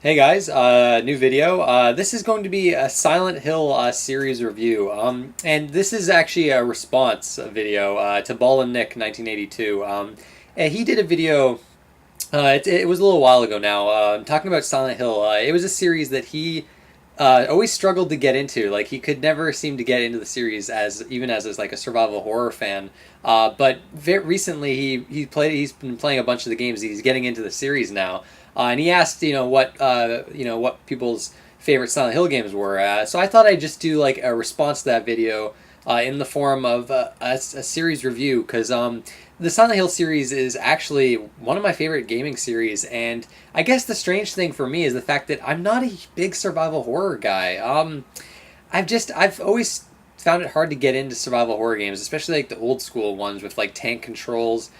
Hey guys, new video. This is going to be a Silent Hill series review. And this is actually a response video to ballinnick1982. And he did a video. It was a little while ago now. Talking about Silent Hill. It was a series that he always struggled to get into. Like he could never seem to get into the series as even as like a survival horror fan. But very recently he's been playing a bunch of the games. He's getting into the series now. And he asked, what people's favorite Silent Hill games were. So I thought I'd just do like a response to that video in the form of a series review because the Silent Hill series is actually one of my favorite gaming series, and I guess the strange thing for me is the fact that I'm not a big survival horror guy. I've always found it hard to get into survival horror games, especially like the old school ones with like tank controls.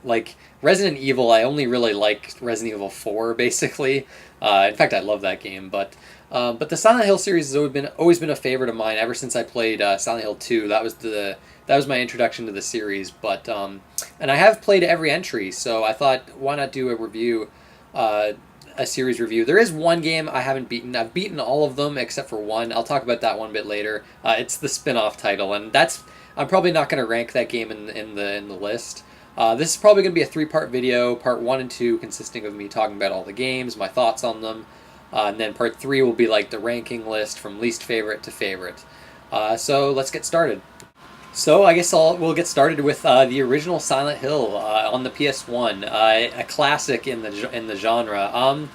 Like Resident Evil, I only really liked Resident Evil 4 basically. In fact, I love that game, but the Silent Hill series has always been a favorite of mine ever since I played Silent Hill 2. That was my introduction to the series. But and I have played every entry, so I thought why not do a review, a series review. There is one game I haven't beaten. I've beaten all of them except for one. I'll talk about that one a bit later. It's the spin-off title, and I'm probably not going to rank that game in the list. This is probably going to be a three-part video, part 1 and 2 consisting of me talking about all the games, my thoughts on them, and then part 3 will be like the ranking list from least favorite to favorite. So let's get started. So I guess we'll get started with the original Silent Hill on the PS1, a classic in the genre.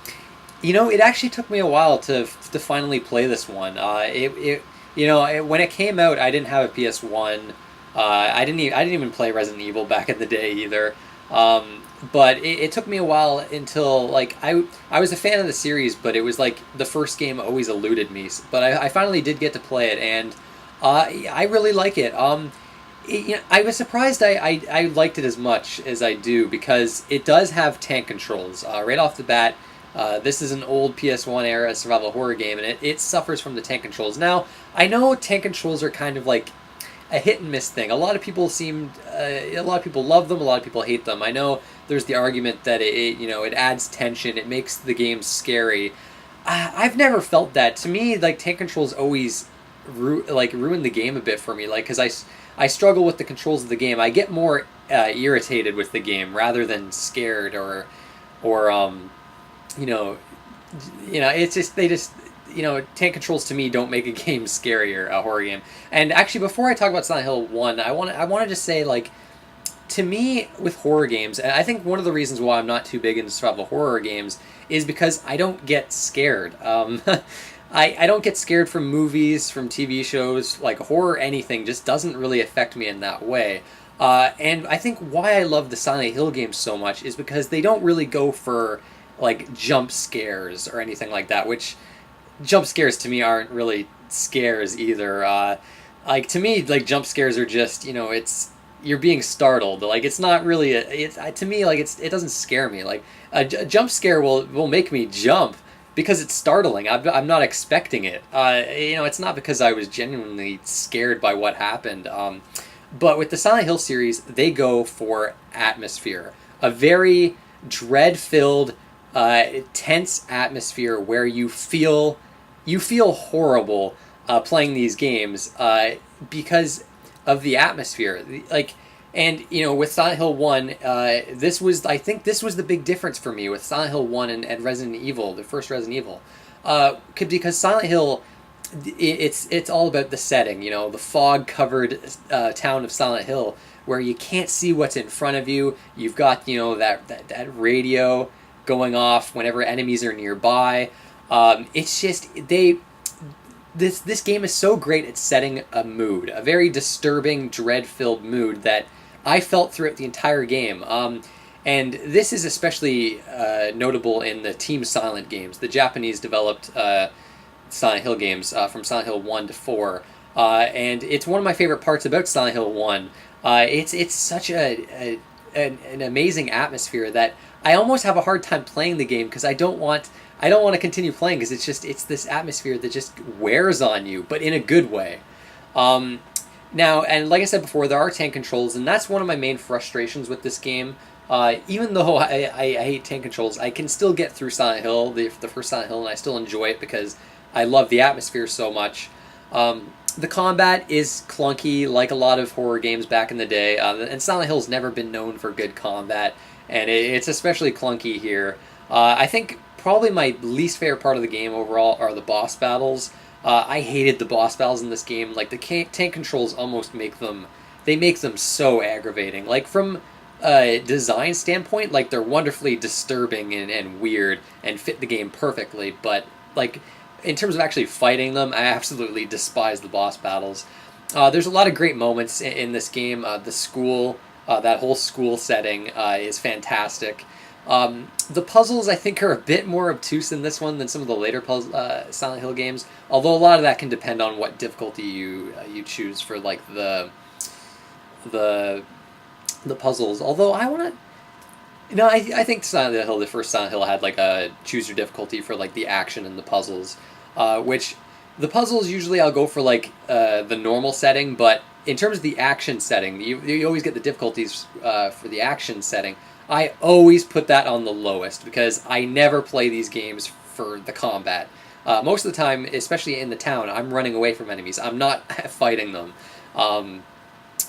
It actually took me a while to finally play this one. When it came out, I didn't have a PS1. I didn't even play Resident Evil back in the day either. But it took me a while until like I was a fan of the series, but it was like the first game always eluded me. But I finally did get to play it, and I really like it. I was surprised I liked it as much as I do because it does have tank controls right off the bat. This is an old PS1 era survival horror game, and it suffers from the tank controls. Now, I know tank controls are kind of like a hit and miss thing. A lot of people love them, a lot of people hate them. I know there's the argument that it adds tension, it makes the game scary. I've never felt that. To me, like tank controls always ruin the game a bit for me. Like, because I struggle with the controls of the game. I get more irritated with the game rather than scared or it's just tank controls to me don't make a game scarier, a horror game. And actually, before I talk about Silent Hill 1, I want to just say, like, to me, with horror games, and I think one of the reasons why I'm not too big into survival horror games is because I don't get scared. I don't get scared from movies, from TV shows, like horror, anything just doesn't really affect me in that way. And I think why I love the Silent Hill games so much is because they don't really go for like jump scares or anything like that, which jump scares to me aren't really scares either. Like to me, like jump scares are just it's you're being startled. Like it's not really to me like it doesn't scare me. Like a jump scare will make me jump because it's startling. I'm not expecting it. It's not because I was genuinely scared by what happened. But with the Silent Hill series, they go for atmosphere, a very dread-filled, tense atmosphere where you feel horrible playing these games because of the atmosphere. With Silent Hill 1, I think this was the big difference for me with Silent Hill 1 and Resident Evil, the first Resident Evil. Because Silent Hill, it's all about the setting, the fog-covered town of Silent Hill, where you can't see what's in front of you. You've got, that radio going off whenever enemies are nearby. It's just, this game is so great at setting a mood, a very disturbing, dread-filled mood that I felt throughout the entire game. And this is especially notable in the Team Silent games, the Japanese-developed Silent Hill games from Silent Hill 1 to 4. And it's one of my favorite parts about Silent Hill 1. It's such an amazing atmosphere that I almost have a hard time playing the game because I don't want to continue playing because it's this atmosphere that just wears on you, but in a good way. Now, and like I said before, there are tank controls, and that's one of my main frustrations with this game. Even though I hate tank controls, I can still get through Silent Hill, the first Silent Hill, and I still enjoy it because I love the atmosphere so much. The combat is clunky, like a lot of horror games back in the day, and Silent Hill's never been known for good combat, and it's especially clunky here. I think probably my least favorite part of the game overall are the boss battles. I hated the boss battles in this game. Like the tank controls almost make them so aggravating. Like from a design standpoint, like they're wonderfully disturbing and weird and fit the game perfectly. But like in terms of actually fighting them, I absolutely despise the boss battles. There's a lot of great moments in this game. The school, that whole school setting is fantastic. The puzzles, I think, are a bit more obtuse in this one than some of the later Silent Hill games. Although a lot of that can depend on what difficulty you choose for like the puzzles. Although I want to, I think Silent Hill, the first Silent Hill, had like a choose your difficulty for like the action and the puzzles, which the puzzles usually I'll go for like the normal setting, but in terms of the action setting, you always get the difficulties for the action setting. I always put that on the lowest because I never play these games for the combat. Most of the time, especially in the town, I'm running away from enemies. I'm not fighting them. I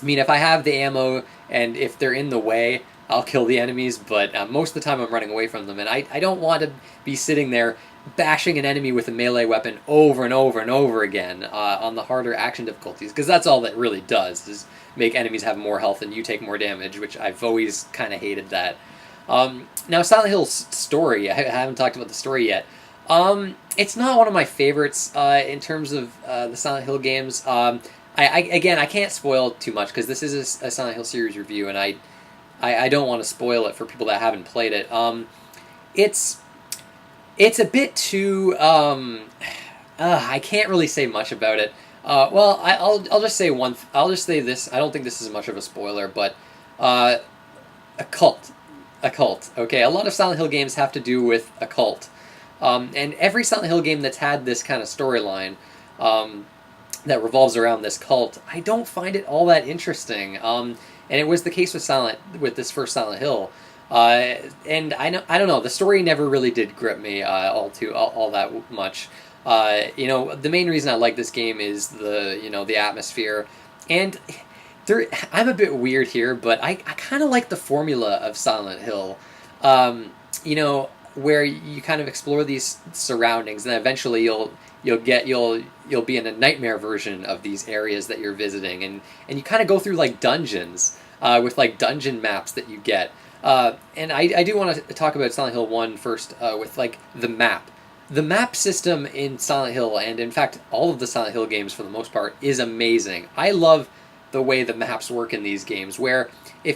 mean, if I have the ammo and if they're in the way, I'll kill the enemies, but most of the time I'm running away from them. And I don't want to be sitting there bashing an enemy with a melee weapon over and over and over again on the harder action difficulties, because that's all that really does, is make enemies have more health and you take more damage, which I've always kind of hated that. Now, Silent Hill's story, I haven't talked about the story yet. It's not one of my favorites in terms of the Silent Hill games. Again, I can't spoil too much because this is a Silent Hill series review, and I don't want to spoil it for people that haven't played it. It's a bit too. I can't really say much about it. Well, I'll just say I'll just say this. I don't think this is much of a spoiler, but a cult. Okay, a lot of Silent Hill games have to do with a cult, and every Silent Hill game that's had this kind of storyline that revolves around this cult, I don't find it all that interesting. And it was the case with this first Silent Hill. And I don't know. The story never really did grip me all that much. The main reason I like this game is the atmosphere, and I'm a bit weird here, but I kind of like the formula of Silent Hill. Where you kind of explore these surroundings, and eventually you'll be in a nightmare version of these areas that you're visiting, and you kind of go through like dungeons with like dungeon maps that you get. And I do want to talk about Silent Hill 1 first with like the map. The map system in Silent Hill, and in fact all of the Silent Hill games for the most part, is amazing. I love the way the maps work in these games, where a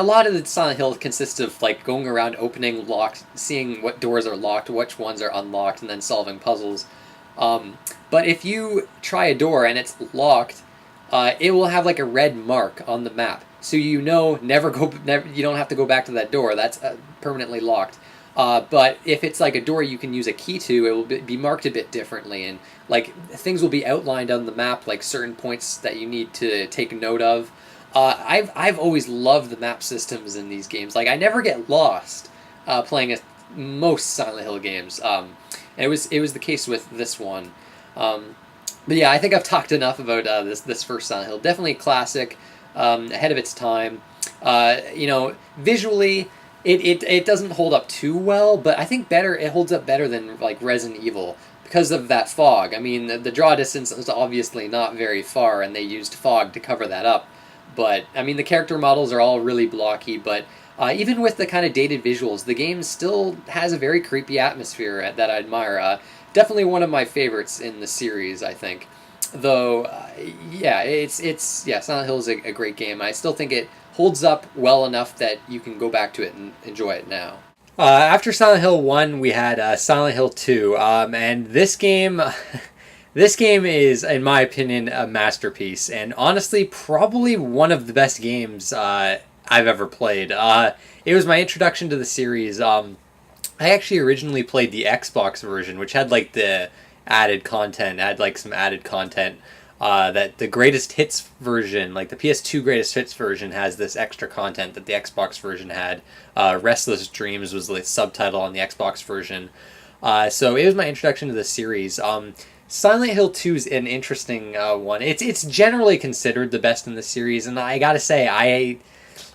lot of the Silent Hill consists of like going around opening locked, seeing what doors are locked, which ones are unlocked, and then solving puzzles. But if you try a door and it's locked, it will have like a red mark on the map, so you don't have to go back to that door. That's permanently locked. But if it's like a door you can use a key to, it will be marked a bit differently, and like things will be outlined on the map, like certain points that you need to take note of. I've always loved the map systems in these games. Like I never get lost playing most Silent Hill games, and it was the case with this one. But yeah, I think I've talked enough about this first Silent Hill. Definitely classic, ahead of its time. Visually, it doesn't hold up too well, but I think it holds up better than like Resident Evil because of that fog. I mean, the draw distance is obviously not very far, and they used fog to cover that up. But I mean, the character models are all really blocky, but even with the kind of dated visuals, the game still has a very creepy atmosphere that I admire. Definitely one of my favorites in the series, I think. Though, Silent Hill is a great game. I still think it holds up well enough that you can go back to it and enjoy it now. After Silent Hill 1, we had Silent Hill 2, and this game... This game is, in my opinion, a masterpiece, and honestly, probably one of the best games I've ever played. It was my introduction to the series. I actually originally played the Xbox version, which had like the added content, some added content. that the greatest hits version, like the PS2 greatest hits version, has this extra content that the Xbox version had. Restless Dreams was the subtitle on the Xbox version. So it was my introduction to the series. Silent Hill 2 is an interesting one. It's generally considered the best in the series, and I gotta say, I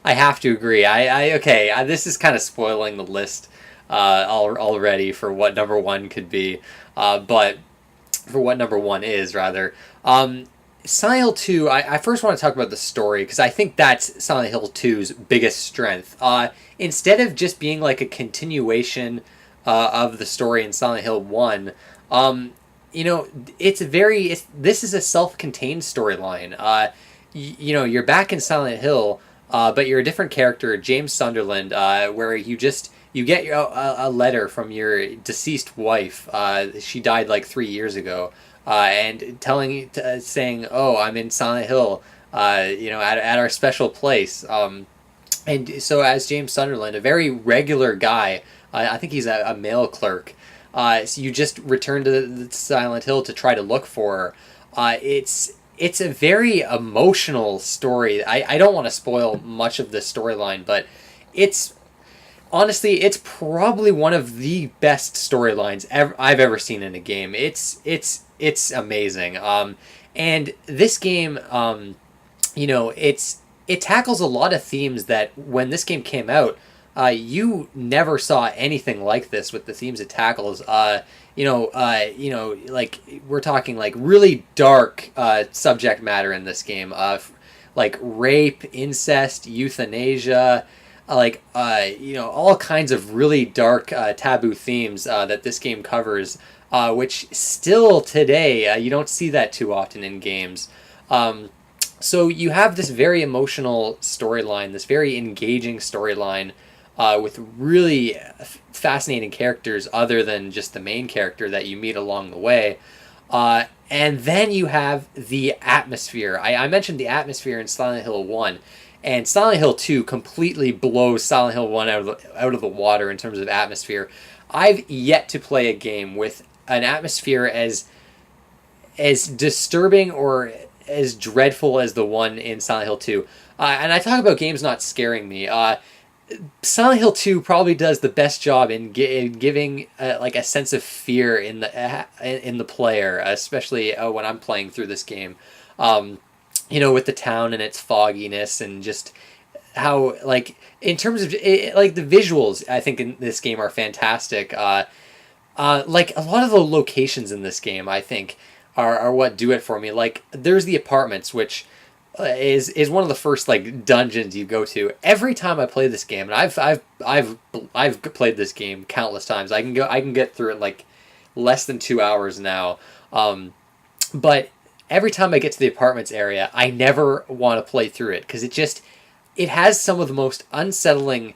have to agree. This is kind of spoiling the list already for what number one could be, but for what number one is, rather. Silent Hill 2, I first want to talk about the story, because I think that's Silent Hill 2's biggest strength. Instead of just being like a continuation of the story in Silent Hill 1, this is a self-contained storyline. You're back in Silent Hill, but you're a different character, James Sunderland, where you get a letter from your deceased wife. She died like 3 years ago, and saying, "Oh, I'm in Silent Hill, at our special place." And so, as James Sunderland, a very regular guy, I think he's a mail clerk. So you just return to the Silent Hill to try to look for her. It's a very emotional story. I don't want to spoil much of the storyline, but honestly, it's probably one of the best storylines I've ever seen in a game. It's amazing. And this game, it tackles a lot of themes that when this game came out, you never saw anything like this with the themes it tackles. Like we're talking like really dark subject matter in this game, like rape, incest, euthanasia, all kinds of really dark taboo themes that this game covers, which still today you don't see that too often in games. So you have this very emotional storyline, this very engaging storyline, with really fascinating characters other than just the main character that you meet along the way. And then you have the atmosphere. I mentioned the atmosphere in Silent Hill 1, and Silent Hill 2 completely blows Silent Hill 1 out of the water in terms of atmosphere. I've yet to play a game with an atmosphere as disturbing or as dreadful as the one in Silent Hill 2. And I talk about games not scaring me. Silent Hill 2 probably does the best job in giving like a sense of fear in the player, especially when I'm playing through this game. With the town and its fogginess, and just how, like, in terms of like the visuals, I think in this game are fantastic. Like a lot of the locations in this game, I think are what do it for me. Like there's the apartments, which is one of the first like dungeons you go to. Every time I play this game, and I've played this game countless times. I can get through it like less than 2 hours now. But every time I get to the apartments area, I never want to play through it because it has some of the most unsettling.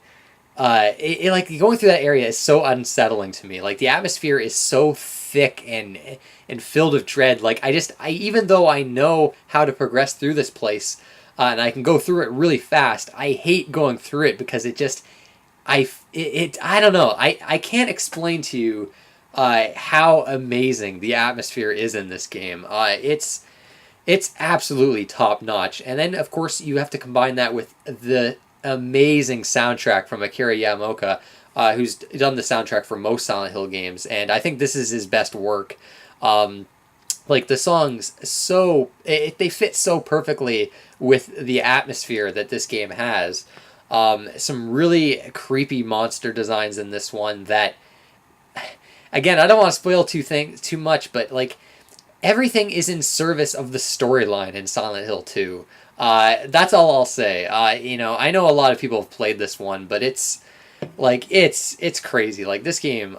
Like going through that area is so unsettling to me. Like the atmosphere is so thick and filled with dread. Like I even though I know how to progress through this place, and I can go through it really fast, I hate going through it because I don't know. I can't explain to you how amazing the atmosphere is in this game. It's absolutely top notch. And then of course you have to combine that with the amazing soundtrack from Akira Yamaoka, who's done the soundtrack for most Silent Hill games, and I think this is his best work. Like the songs, they fit so perfectly with the atmosphere that this game has. Some really creepy monster designs in this one that, again, I don't want to spoil too much, but like everything is in service of the storyline in Silent Hill 2. That's all I'll say. I know a lot of people have played this one, but it's crazy. Like this game,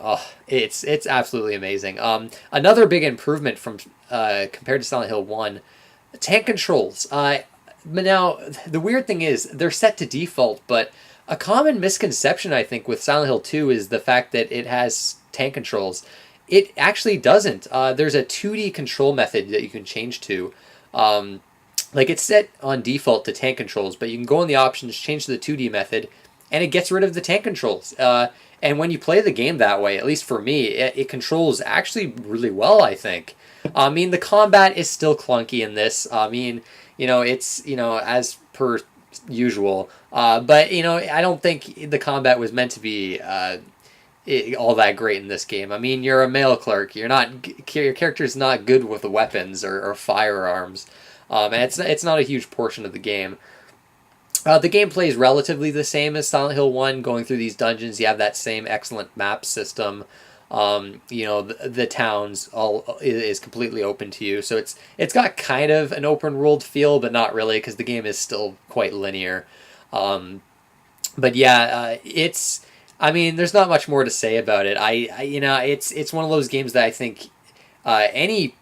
it's absolutely amazing. Another big improvement from compared to Silent Hill 1, tank controls. Now the weird thing is they're set to default, but a common misconception I think with Silent Hill 2 is the fact that it has tank controls. It actually doesn't. There's a 2D control method that you can change to. Like it's set on default to tank controls, but you can go in the options, change to the 2D method, and it gets rid of the tank controls. And when you play the game that way, at least for me, it controls actually really well, I think. I mean, the combat is still clunky in this. I mean, it's, as per usual. But, I don't think the combat was meant to be all that great in this game. I mean, you're a mail clerk. Your character's not good with weapons or firearms. And it's not a huge portion of the game. The gameplay is relatively the same as Silent Hill 1. Going through these dungeons, you have that same excellent map system. The towns all is completely open to you, so it's got kind of an open world feel, but not really, because the game is still quite linear. But yeah, it's. I mean, there's not much more to say about it. It's one of those games that I think any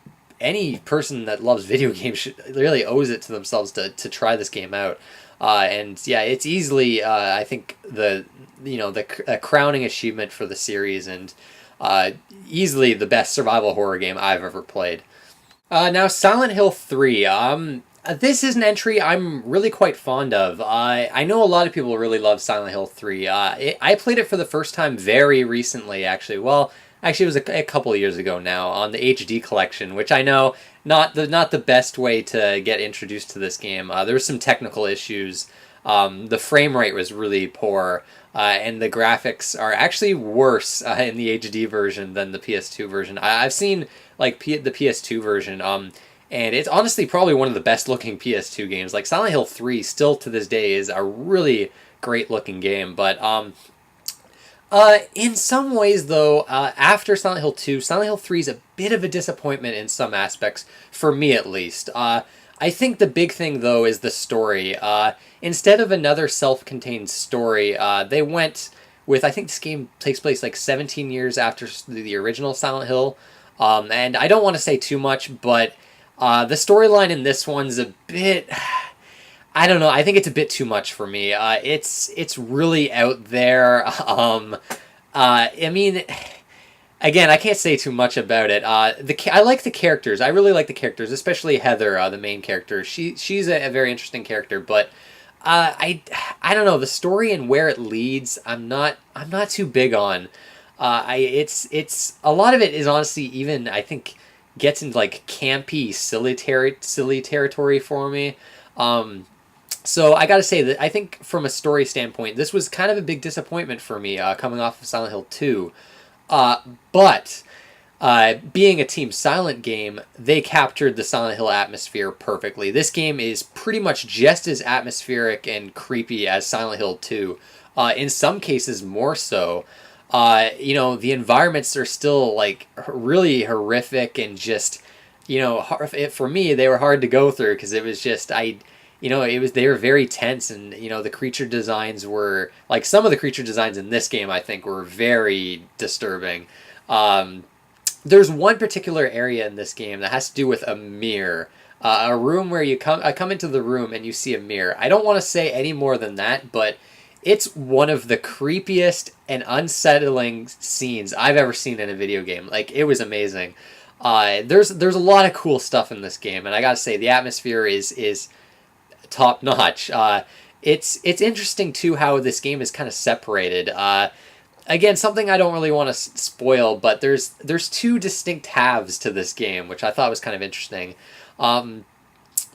person that loves video games really owes it to themselves to try this game out. And yeah, it's easily I think the crowning achievement for the series, and easily the best survival horror game I've ever played. Now, Silent Hill 3. This is an entry I'm really quite fond of. I know a lot of people really love Silent Hill 3. I played it for the first time very recently, actually. Well, actually, it was a couple of years ago now on the HD collection, which I know not the best way to get introduced to this game. There were some technical issues. The frame rate was really poor, and the graphics are actually worse in the HD version than the PS2 version. I've seen the PS2 version, and it's honestly probably one of the best looking PS2 games. Like Silent Hill 3, still to this day, is a really great looking game, but in some ways, though, after Silent Hill 2, Silent Hill 3 is a bit of a disappointment in some aspects, for me at least. I think the big thing, though, is the story. Instead of another self-contained story, they went with, I think this game takes place like 17 years after the original Silent Hill. And I don't want to say too much, but the storyline in this one's a bit... I don't know. I think it's a bit too much for me. It's really out there. I mean, again, I can't say too much about it. I like the characters. I really like the characters, especially Heather, the main character. She's a very interesting character, but I don't know, the story and where it leads. I'm not too big on. It's a lot of it is honestly, even I think, gets into like campy, silly territory for me. So I gotta say that I think from a story standpoint, this was kind of a big disappointment for me, coming off of Silent Hill 2. But being a Team Silent game, they captured the Silent Hill atmosphere perfectly. This game is pretty much just as atmospheric and creepy as Silent Hill 2. In some cases, more so. The environments are still like really horrific and just, for me, they were hard to go through because it was just, they were very tense, and the creature designs were like, some of the creature designs in this game I think were very disturbing. There's one particular area in this game that has to do with a mirror, a room where you come into the room and you see a mirror. I don't want to say any more than that, but it's one of the creepiest and unsettling scenes I've ever seen in a video game. Like, it was amazing. There's a lot of cool stuff in this game, and I gotta say the atmosphere is top notch. It's interesting too how this game is kind of separated. Again, something I don't really want to spoil, but there's two distinct halves to this game, which I thought was kind of interesting. What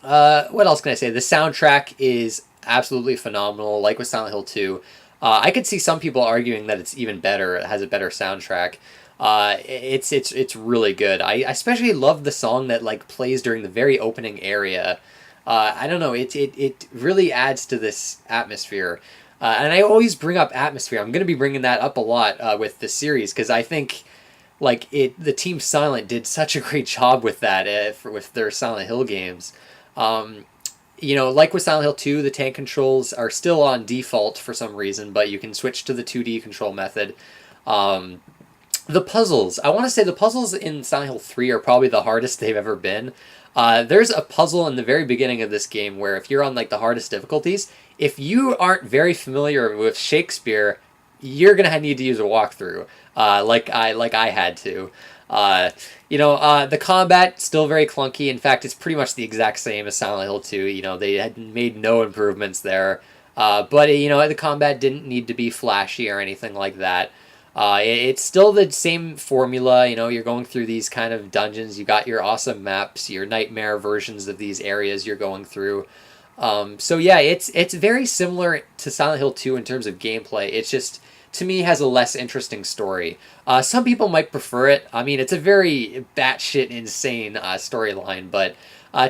else can I say? The soundtrack is absolutely phenomenal, like with Silent Hill 2. I could see some people arguing that it's even better. It has a better soundtrack. It's really good. I especially love the song that like plays during the very opening area. I don't know, it really adds to this atmosphere. And I always bring up atmosphere. I'm going to be bringing that up a lot with the series, because I think the Team Silent did such a great job with that with their Silent Hill games. Like with Silent Hill 2, the tank controls are still on default for some reason, but you can switch to the 2D control method. The puzzles. I want to say the puzzles in Silent Hill 3 are probably the hardest they've ever been. There's a puzzle in the very beginning of this game where if you're on like the hardest difficulties, if you aren't very familiar with Shakespeare, you're gonna need to use a walkthrough, like I had to. The combat still very clunky. In fact, it's pretty much the exact same as Silent Hill 2. They had made no improvements there. But the combat didn't need to be flashy or anything like that. It's still the same formula. You know, you're going through these kind of dungeons. You got your awesome maps, your nightmare versions of these areas you're going through. So yeah, it's very similar to Silent Hill 2 in terms of gameplay. It's just, to me, has a less interesting story. Some people might prefer it. I mean, it's a very batshit insane storyline, but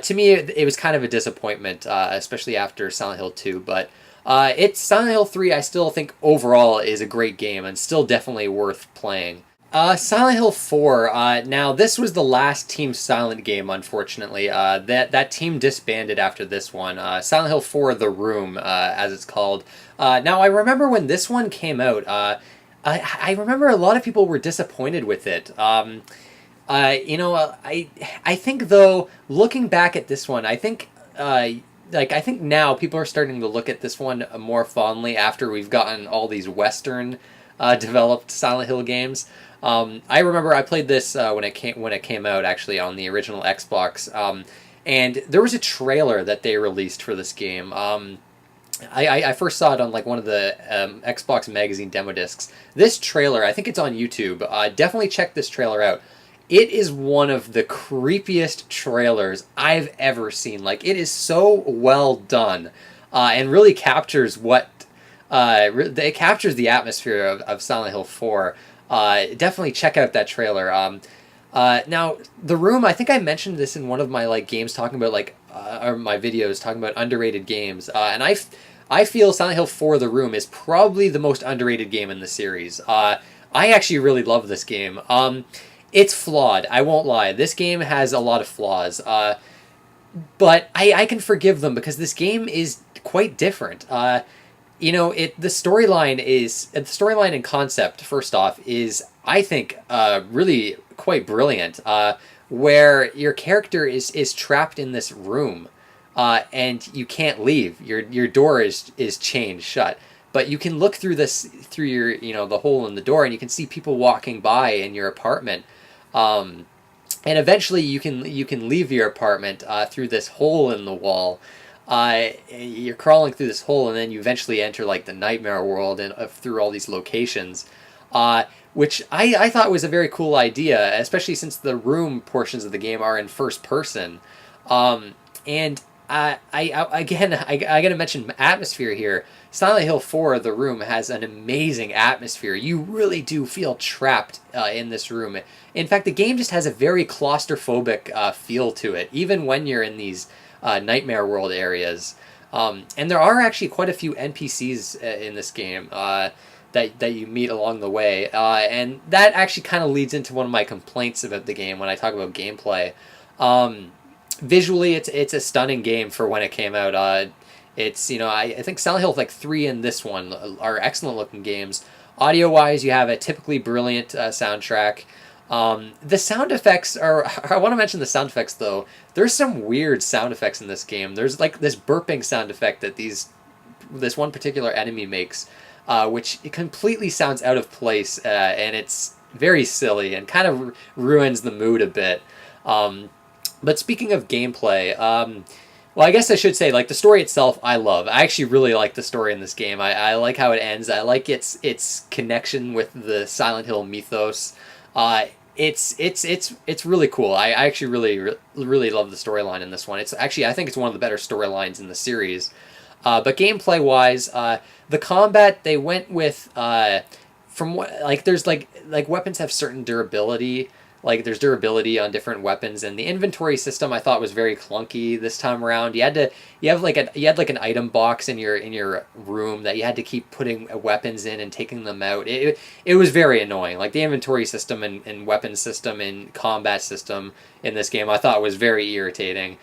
to me, it was kind of a disappointment, especially after Silent Hill 2. But it's Silent Hill 3. I still think overall is a great game and still definitely worth playing. Silent Hill 4. Now, this was the last Team Silent game, unfortunately. That team disbanded after this one. Silent Hill 4 The Room, as it's called. Now, I remember when this one came out, I remember a lot of people were disappointed with it. I think, though, looking back at this one, I think... I think now people are starting to look at this one more fondly after we've gotten all these Western developed Silent Hill games. I remember I played this when it came out, actually, on the original Xbox, and there was a trailer that they released for this game. I first saw it on like one of the Xbox magazine demo discs. This trailer, I think it's on YouTube. Definitely check this trailer out. It is one of the creepiest trailers I've ever seen. Like, it is so well done, and really captures it captures the atmosphere of Silent Hill 4. Definitely check out that trailer. Now, The Room, I think I mentioned this in one of my games talking about or my videos talking about underrated games, and I feel Silent Hill 4 The Room is probably the most underrated game in the series. I actually really love this game. It's flawed, I won't lie. This game has a lot of flaws, but I can forgive them because this game is quite different. The storyline and concept, first off, is, I think, really quite brilliant, where your character is trapped in this room, and you can't leave. Your door is chained shut, but you can look through your, the hole in the door, and you can see people walking by in your apartment, and eventually you can leave your apartment through this hole in the wall. You're crawling through this hole, and then you eventually enter the nightmare world and through all these locations, which I thought was a very cool idea, especially since the room portions of the game are in first person. And I gotta mention atmosphere here. Silent Hill 4 The Room has an amazing atmosphere. You really do feel trapped in this room. In fact, the game just has a very claustrophobic feel to it, even when you're in these nightmare world areas. And there are actually quite a few NPCs in this game that you meet along the way. And that actually kind of leads into one of my complaints about the game when I talk about gameplay. Visually, it's a stunning game for when it came out. I think Silent Hill 3 and this one are excellent looking games. Audio-wise, you have a typically brilliant soundtrack. The sound effects are... I want to mention the sound effects, though. There's some weird sound effects in this game. There's this burping sound effect that this one particular enemy makes, which completely sounds out of place, and it's very silly and kind of ruins the mood a bit. But speaking of gameplay, well, I guess I should say, the story itself, I love. I actually really like the story in this game. I like how it ends. I like its connection with the Silent Hill mythos. It's really cool. I actually really love the storyline in this one. It's actually, I think it's one of the better storylines in the series. But gameplay wise, the combat, they went with from what there's weapons have certain durability. There's durability on different weapons, and the inventory system I thought was very clunky this time around. You had an item box in your room that you had to keep putting weapons in and taking them out. It was very annoying. The inventory system and weapon system and combat system in this game I thought was very irritating,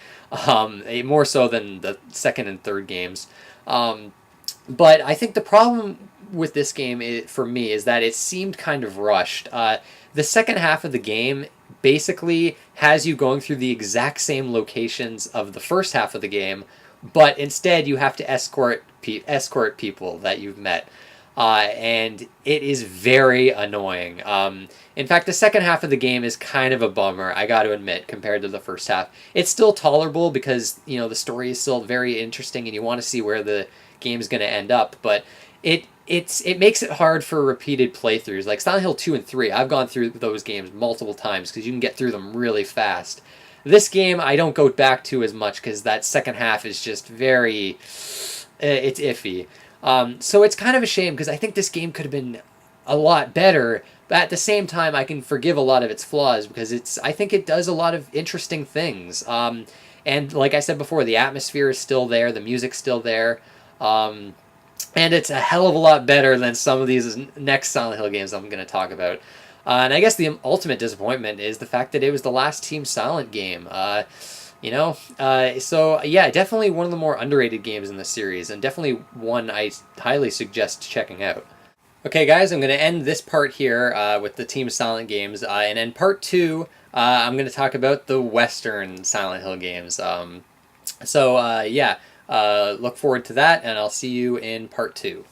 more so than the second and third games. But I think the problem with this game for me is that it seemed kind of rushed. The second half of the game basically has you going through the exact same locations of the first half of the game, but instead you have to escort people that you've met. And it is very annoying. In fact, the second half of the game is kind of a bummer, I got to admit, compared to the first half. It's still tolerable because, the story is still very interesting and you want to see where the game's going to end up, but it it makes it hard for repeated playthroughs. Like Silent Hill 2 and 3, I've gone through those games multiple times because you can get through them really fast. This game I don't go back to as much because that second half is just very, it's iffy. So it's kind of a shame because I think this game could have been a lot better. But at the same time, I can forgive a lot of its flaws because I think it does a lot of interesting things. And like I said before, the atmosphere is still there, the music's still there. And it's a hell of a lot better than some of these next Silent Hill games I'm going to talk about. And I guess the ultimate disappointment is the fact that it was the last Team Silent game. So yeah, definitely one of the more underrated games in the series, and definitely one I highly suggest checking out. Okay, guys, I'm going to end this part here with the Team Silent games, and in part 2, I'm going to talk about the Western Silent Hill games. Yeah, look forward to that, and I'll see you in part 2.